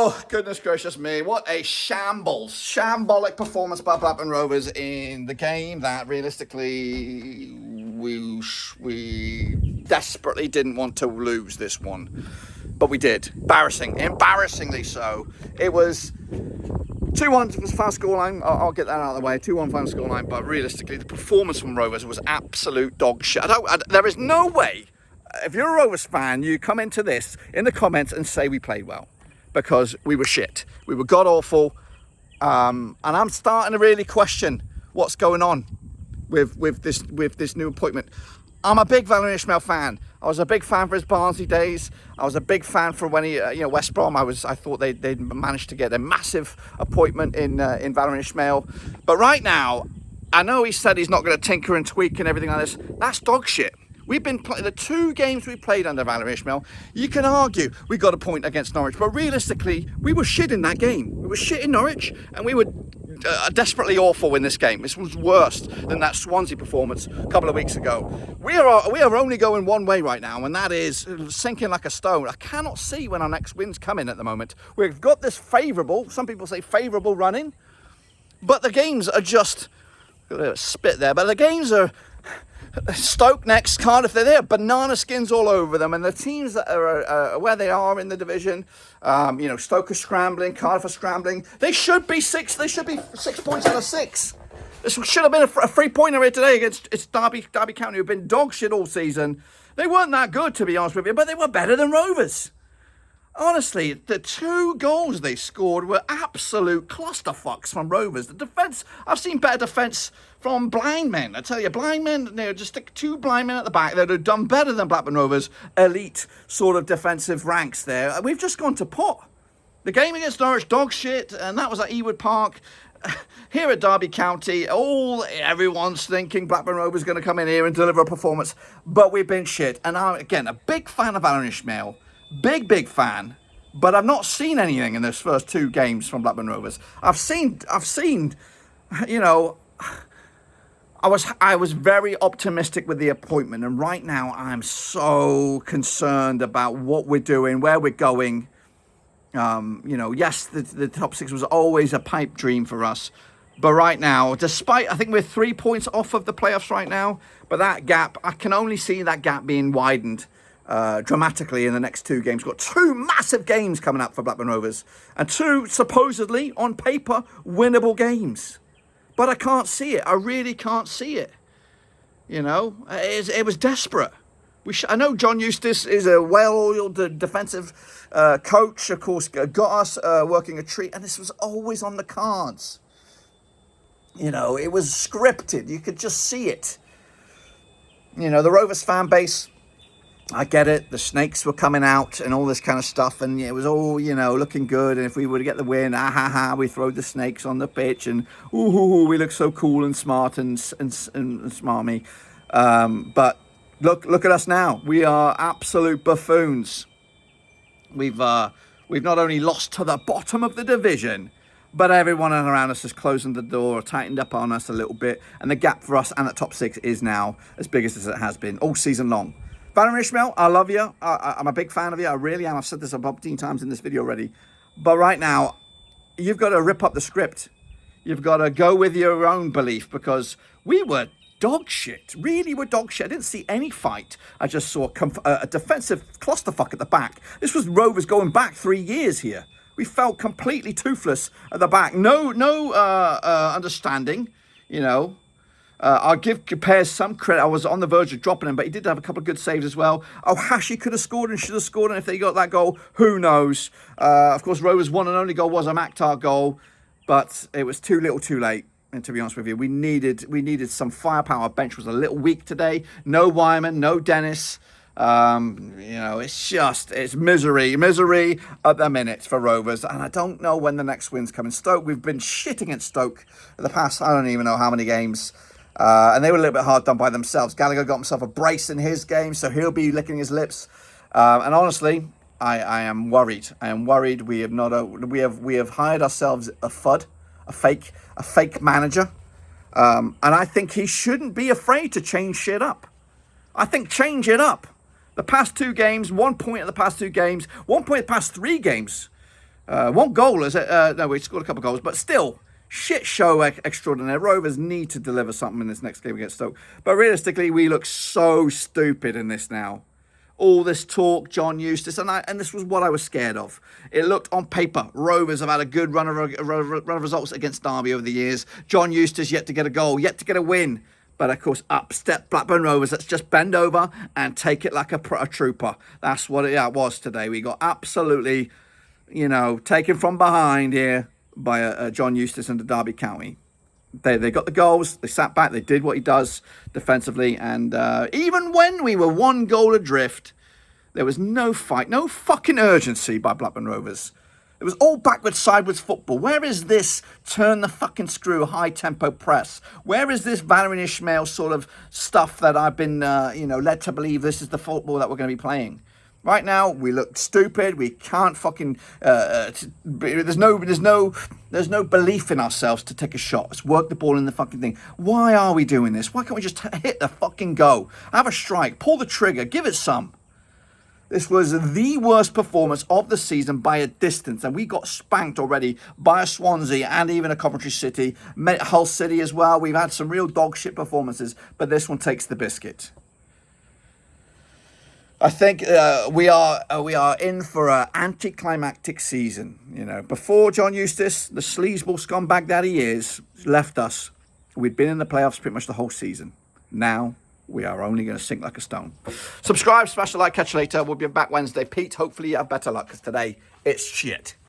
Oh, goodness gracious me. What a shambolic performance by Blackburn Rovers in the game that realistically we desperately didn't want to lose this one. But we did. Embarrassingly so. It was 2-1 was final scoreline. I'll get that out of the way. 2-1 final scoreline. But realistically, the performance from Rovers was absolute dog shit. There is no way, if you're a Rovers fan, you come into this in the comments and say we played well. Because we were shit. We were god-awful. And I'm starting to really question what's going on with this new appointment. I'm a big Valérien Ismaël fan. I was a big fan for his Barnsley days. I was a big fan for when he, West Brom. I thought they'd managed to get a massive appointment in Valérien Ismaël. But right now, I know he said he's not going to tinker and tweak and everything like this. That's dog shit. We've been playing the 2 games we played under Valérien Ismaël. You can argue we got a point against Norwich, but realistically, we were shit in that game. We were shit in Norwich, and we were desperately awful in this game. This was worse than that Swansea performance a couple of weeks ago. We are only going one way right now, and that is sinking like a stone. I cannot see when our next win's coming at the moment. We've got this favourable, some people say favourable running, but the games are just, got a spit there, but the games are Stoke next, Cardiff, they're banana skins all over them, and the teams that are where they are in the division, Stoke are scrambling, Cardiff are scrambling. They should be 6 points out of 6. This should have been a 3-pointer here today against Derby County, who've been dog shit all season. They weren't that good, to be honest with you, but they were better than Rovers. Honestly, the 2 goals they scored were absolute clusterfucks from Rovers. The defence, I've seen better defence from blind men. I tell you, blind men, just stick 2 blind men at the back that have done better than Blackburn Rovers' elite sort of defensive ranks there. We've just gone to pot. The game against Norwich, dog shit, and that was at Ewood Park. Here at Derby County, everyone's thinking Blackburn Rovers is going to come in here and deliver a performance, but we've been shit. And I'm, again, a big fan of Valérien Ismaël. Big fan, but I've not seen anything in those first 2 games from Blackburn Rovers. I've seen, I was very optimistic with the appointment, and right now I'm so concerned about what we're doing, where we're going. Yes, the top 6 was always a pipe dream for us, but right now, despite, I think we're 3 points off of the playoffs right now, but that gap, I can only see that gap being widened dramatically in the next 2 games. We've got 2 massive games coming up for Blackburn Rovers, and 2 supposedly on paper winnable games, but I can't see it. I really can't see it. It was desperate. I know John Eustace is a well-oiled defensive coach, of course, got us working a treat, and this was always on the cards. It was scripted. You could just see it. The Rovers fan base, I get it. The snakes were coming out and all this kind of stuff, and it was all, looking good. And if we were to get the win, we throw the snakes on the pitch, and we look so cool and smart and smarmy. But look at us now. We are absolute buffoons. We've not only lost to the bottom of the division, but everyone around us is closing the door, tightened up on us a little bit, and the gap for us and the top 6 is now as big as it has been all season long. Valérien Ismaël, I love you. I'm a big fan of you. I really am. I've said this about 15 times in this video already. But right now, you've got to rip up the script. You've got to go with your own belief, because we were dog shit. Really were dog shit. I didn't see any fight. I just saw a defensive clusterfuck at the back. This was Rovers going back 3 years here. We felt completely toothless at the back. No understanding, I'll give Pears some credit. I was on the verge of dropping him, but he did have a couple of good saves as well. Hashi could have scored and should have scored, and if they got that goal, who knows? Of course, Rovers' one and only goal was a Maktar goal, but it was too little too late. And to be honest with you, we needed some firepower. Our bench was a little weak today. No Wyman, no Dennis. It's misery at the minute for Rovers, and I don't know when the next win's coming. Stoke, we've been shit against Stoke in the past, I don't even know how many games. And they were a little bit hard done by themselves. Gallagher got himself a brace in his game, so he'll be licking his lips. And honestly, I am worried. I am worried. We have hired ourselves a FUD, a fake manager, and I think he shouldn't be afraid to change shit up. I think change it up. The past 2 games, 1 point in the past 2 games, 1 point in the past 3 games. One goal, is it? No, we scored a couple of goals, but still, shit show extraordinaire. Rovers need to deliver something in this next game against Stoke. But realistically, we look so stupid in this now. All this talk, John Eustace, and this was what I was scared of. It looked on paper, Rovers have had a good run of results against Derby over the years. John Eustace yet to get a goal, yet to get a win. But of course, up step Blackburn Rovers. Let's just bend over and take it like a trooper. That's what it was today. We got absolutely, taken from behind here by John Eustace and the Derby County. They got the goals, they sat back, they did what he does defensively, and even when we were one goal adrift, there was no fight, no fucking urgency by Blackburn Rovers. It was all backwards, sideways football. Where is this turn the fucking screw, high-tempo press? Where is this Valérien Ismaël sort of stuff that I've been, led to believe this is the football that we're going to be playing? Right now, we look stupid. We can't fucking. There's no belief in ourselves to take a shot. Let's work the ball in the fucking thing. Why are we doing this? Why can't we just hit the fucking go? Have a strike. Pull the trigger. Give it some. This was the worst performance of the season by a distance, and we got spanked already by a Swansea and even a Coventry City, Hull City as well. We've had some real dog shit performances, but this one takes the biscuit. I think we are in for an anticlimactic season. Before John Eustace, the sleazeball scumbag that he is, left us, we'd been in the playoffs pretty much the whole season. Now we are only going to sink like a stone. Subscribe, smash the like, catch you later. We'll be back Wednesday. Pete, hopefully you have better luck, because today it's shit.